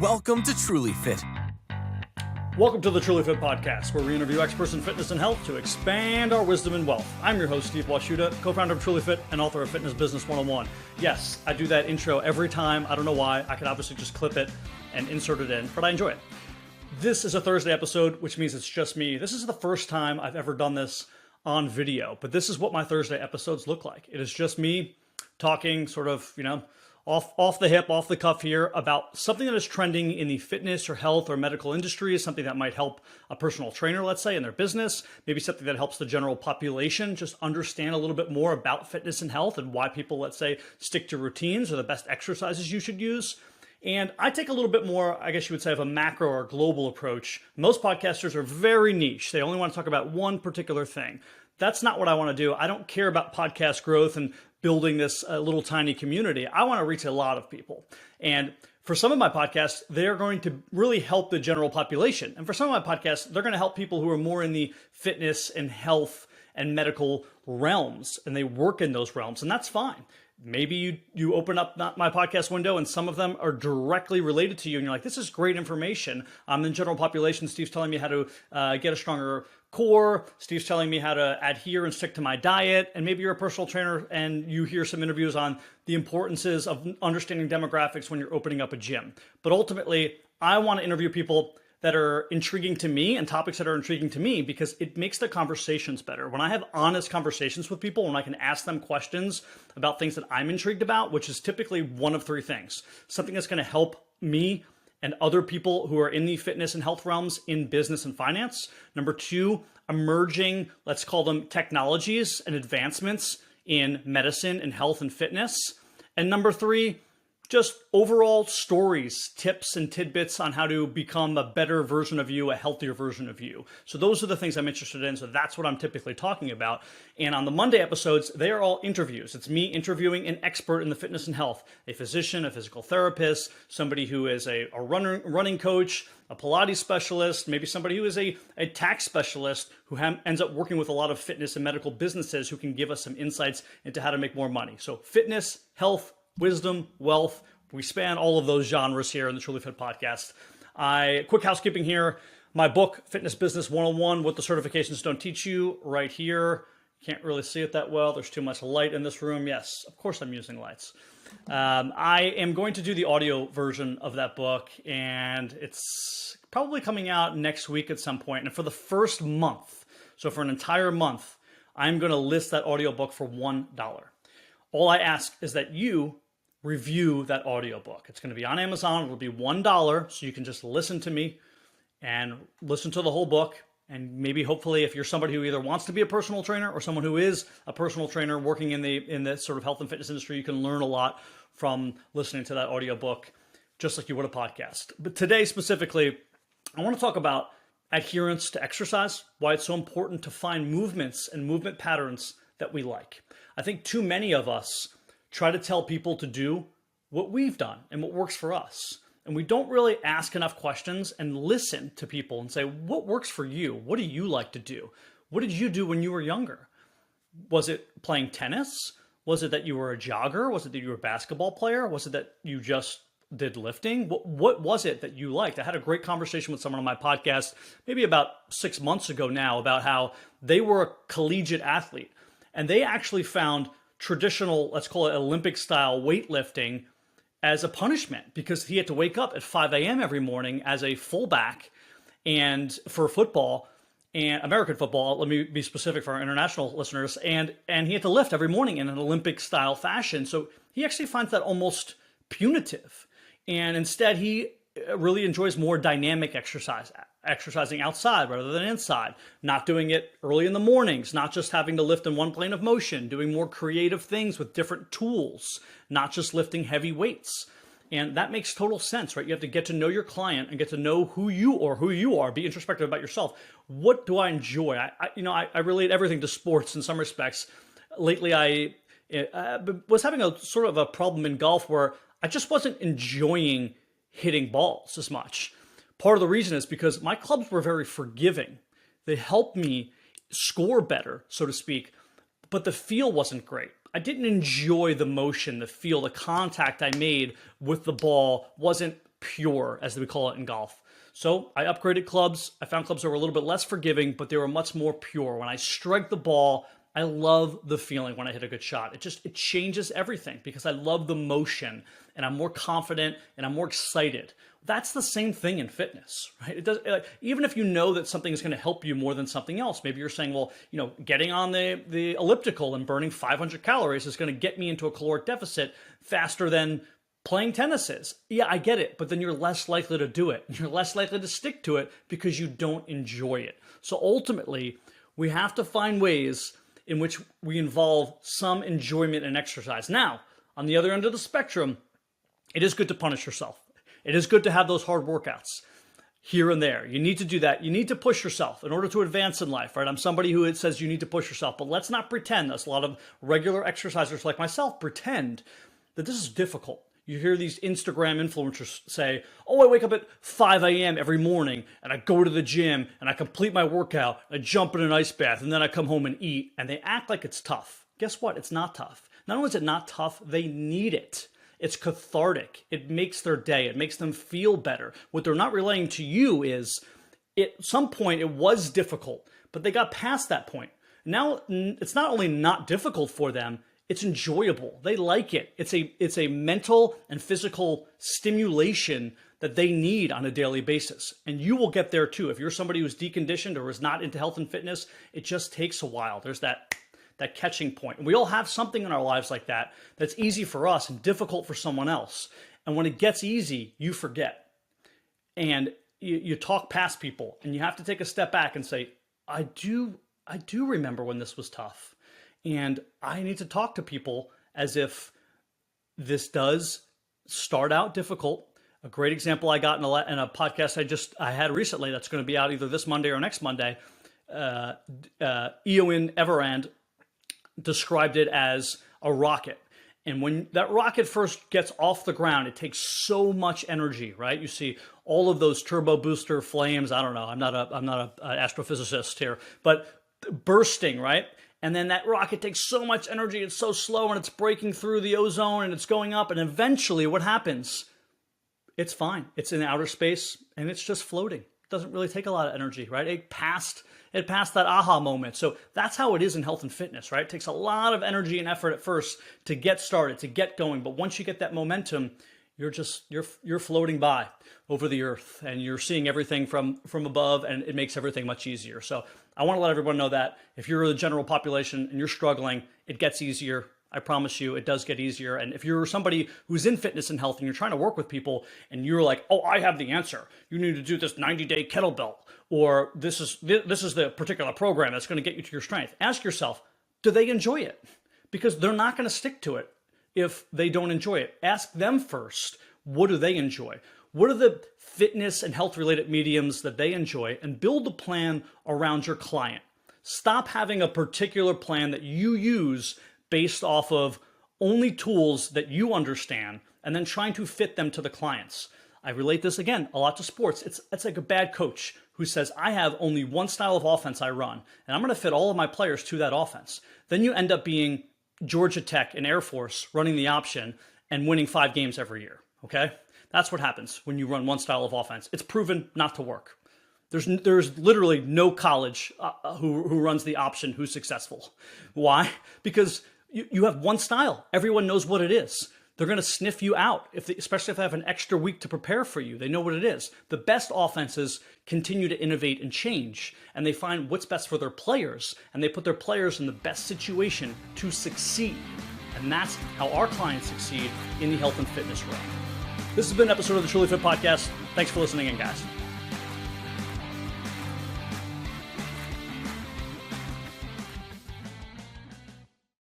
Welcome to TrulyFit. Welcome to the TrulyFit Podcast, where we interview experts in fitness and health to expand our wisdom and wealth. I'm your host, Steve Washuta, co-founder of TrulyFit and author of Fitness Business 101. Yes, I do that intro every time. I don't know why. I could obviously just clip it and insert it in, but I enjoy it. This is a Thursday episode, which means it's just me. This is the first time I've ever done this on video, but this is what my Thursday episodes look like. It is just me talking sort of, off the hip, off the cuff here about something that is trending in the fitness or health or medical industry, something that might help a personal trainer, let's say, in their business, maybe something that helps the general population just understand a little bit more about fitness and health and why people, let's say, stick to routines or the best exercises you should use. And I take a little bit more, I guess you would say, of a macro or global approach. Most podcasters are very niche. They only want to talk about one particular thing. That's not what I want to do. I don't care about podcast growth and building this little tiny community. I want to reach a lot of people. And for some of my podcasts, they're going to really help the general population. And for some of my podcasts, they're going to help people who are more in the fitness and health and medical realms, and they work in those realms, and that's fine. Maybe you open up my podcast window and some of them are directly related to you and you're like, this is great information. I'm in general population. Steve's telling me how to get a stronger core. Steve's telling me how to adhere and stick to my diet. And maybe you're a personal trainer and you hear some interviews on the importances of understanding demographics when you're opening up a gym. But ultimately, I want to interview people that are intriguing to me and topics that are intriguing to me because it makes the conversations better. When I have honest conversations with people, when I can ask them questions about things that I'm intrigued about, which is typically one of three things. Something that's going to help me and other people who are in the fitness and health realms in business and finance. Number two, emerging, let's call them technologies and advancements in medicine and health and fitness. And number three, just overall stories, tips, and tidbits on how to become a better version of you, a healthier version of you. So those are the things I'm interested in. So that's what I'm typically talking about. And on the Monday episodes, they are all interviews. It's me interviewing an expert in the fitness and health, a physician, a physical therapist, somebody who is a running coach, a Pilates specialist, maybe somebody who is a tax specialist who ends up working with a lot of fitness and medical businesses who can give us some insights into how to make more money. So fitness, health, wisdom, wealth, we span all of those genres here in the TrulyFit Podcast. Quick housekeeping here. My book, Fitness Business 101, What the Certifications Don't Teach You, right here. Can't really see it that well. There's too much light in this room. Yes, of course I'm using lights. I am going to do the audio version of that book, and it's probably coming out next week at some point. And for the first month, so for an entire month, I'm going to list that audiobook for $1. All I ask is that you review that audiobook. It's going to be on Amazon. It'll be $1, so you can just listen to me and listen to the whole book. And maybe hopefully if you're somebody who either wants to be a personal trainer or someone who is a personal trainer working in the sort of health and fitness industry, you can learn a lot from listening to that audiobook, just like you would a podcast. But today specifically, I want to talk about adherence to exercise, why it's so important to find movements and movement patterns that we like. I think too many of us try to tell people to do what we've done and what works for us. And we don't really ask enough questions and listen to people and say, what works for you? What do you like to do? What did you do when you were younger? Was it playing tennis? Was it that you were a jogger? Was it that you were a basketball player? Was it that you just did lifting? What was it that you liked? I had a great conversation with someone on my podcast, maybe about 6 months ago now, about how they were a collegiate athlete. And they actually found traditional, let's call it Olympic style weightlifting as a punishment because he had to wake up at 5 a.m. every morning as a fullback and for football and American football, let me be specific for our international listeners, and he had to lift every morning in an Olympic style fashion. So he actually finds that almost punitive. And instead he really enjoys more dynamic exercising outside rather than inside, not doing it early in the mornings, not just having to lift in one plane of motion, doing more creative things with different tools, not just lifting heavy weights. And that makes total sense, right? You have to get to know your client and get to know who you are, be introspective about yourself. What do I enjoy? I relate everything to sports in some respects. Lately, I was having a sort of a problem in golf where I just wasn't enjoying hitting balls as much. Part of the reason is because my clubs were very forgiving. They helped me score better, so to speak, but the feel wasn't great. I didn't enjoy the motion, the feel, the contact I made with the ball wasn't pure, as we call it in golf. So I upgraded clubs. I found clubs that were a little bit less forgiving, but they were much more pure. When I strike the ball, I love the feeling when I hit a good shot. It changes everything because I love the motion and I'm more confident and I'm more excited. That's the same thing in fitness, right? It does, even if you know that something is going to help you more than something else. Maybe you're saying, well, getting on the elliptical and burning 500 calories is going to get me into a caloric deficit faster than playing tennis is. Yeah, I get it, but then you're less likely to do it. You're less likely to stick to it because you don't enjoy it. So ultimately, we have to find ways in which we involve some enjoyment in exercise. Now, on the other end of the spectrum, it is good to punish yourself. It is good to have those hard workouts here and there. You need to do that. You need to push yourself in order to advance in life, right? I'm somebody who says you need to push yourself, but let's not pretend, as a lot of regular exercisers like myself pretend, that this is difficult. You hear these Instagram influencers say, oh, I wake up at 5 a.m. every morning and I go to the gym and I complete my workout, I jump in an ice bath, and then I come home and eat. And they act like it's tough. Guess what? It's not tough. Not only is it not tough, they need it. It's cathartic. It makes their day. It makes them feel better. What they're not relaying to you is at some point it was difficult, but they got past that point. Now it's not only not difficult for them, it's enjoyable. They like it. It's a mental and physical stimulation that they need on a daily basis. And you will get there too. If you're somebody who's deconditioned or is not into health and fitness, it just takes a while. There's that catching point. And we all have something in our lives like that that's easy for us and difficult for someone else. And when it gets easy, you forget. And you talk past people and you have to take a step back and say, I do remember when this was tough. And I need to talk to people as if this does start out difficult. A great example I got in a podcast I had recently that's going to be out either this Monday or next Monday. Eowyn Everand described it as a rocket. And when that rocket first gets off the ground, it takes so much energy, right? You see all of those turbo booster flames. I don't know. I'm not an astrophysicist here, but bursting, right? And then that rocket takes so much energy. It's so slow and it's breaking through the ozone and it's going up. And eventually what happens? It's fine. It's in outer space and it's just floating. It doesn't really take a lot of energy, right? It passed that aha moment. So that's how it is in health and fitness, right? It takes a lot of energy and effort at first to get started, to get going. But once you get that momentum, you're floating by over the earth and you're seeing everything from above, and it makes everything much easier. So I want to let everyone know that if you're the general population and you're struggling, it gets easier. I promise you, it does get easier. And if you're somebody who's in fitness and health and you're trying to work with people and you're like, oh, I have the answer. You need to do this 90-day kettlebell, or this is the particular program that's going to get you to your strength. Ask yourself, do they enjoy it? Because they're not going to stick to it if they don't enjoy it. Ask them first, what do they enjoy? What are the fitness and health related mediums that they enjoy, and build a plan around your client. Stop having a particular plan that you use based off of only tools that you understand and then trying to fit them to the clients. I relate this again a lot to sports. It's like a bad coach who says, I have only one style of offense I run, and I'm going to fit all of my players to that offense. Then you end up being Georgia Tech and Air Force running the option and winning 5 games every year, okay? That's what happens when you run one style of offense. It's proven not to work. There's literally no college who runs the option who's successful. Why? Because you have one style. Everyone knows what it is. They're going to sniff you out, especially if they have an extra week to prepare for you. They know what it is. The best offenses continue to innovate and change, and they find what's best for their players, and they put their players in the best situation to succeed. And that's how our clients succeed in the health and fitness realm. This has been an episode of the TrulyFit Podcast. Thanks for listening in, guys.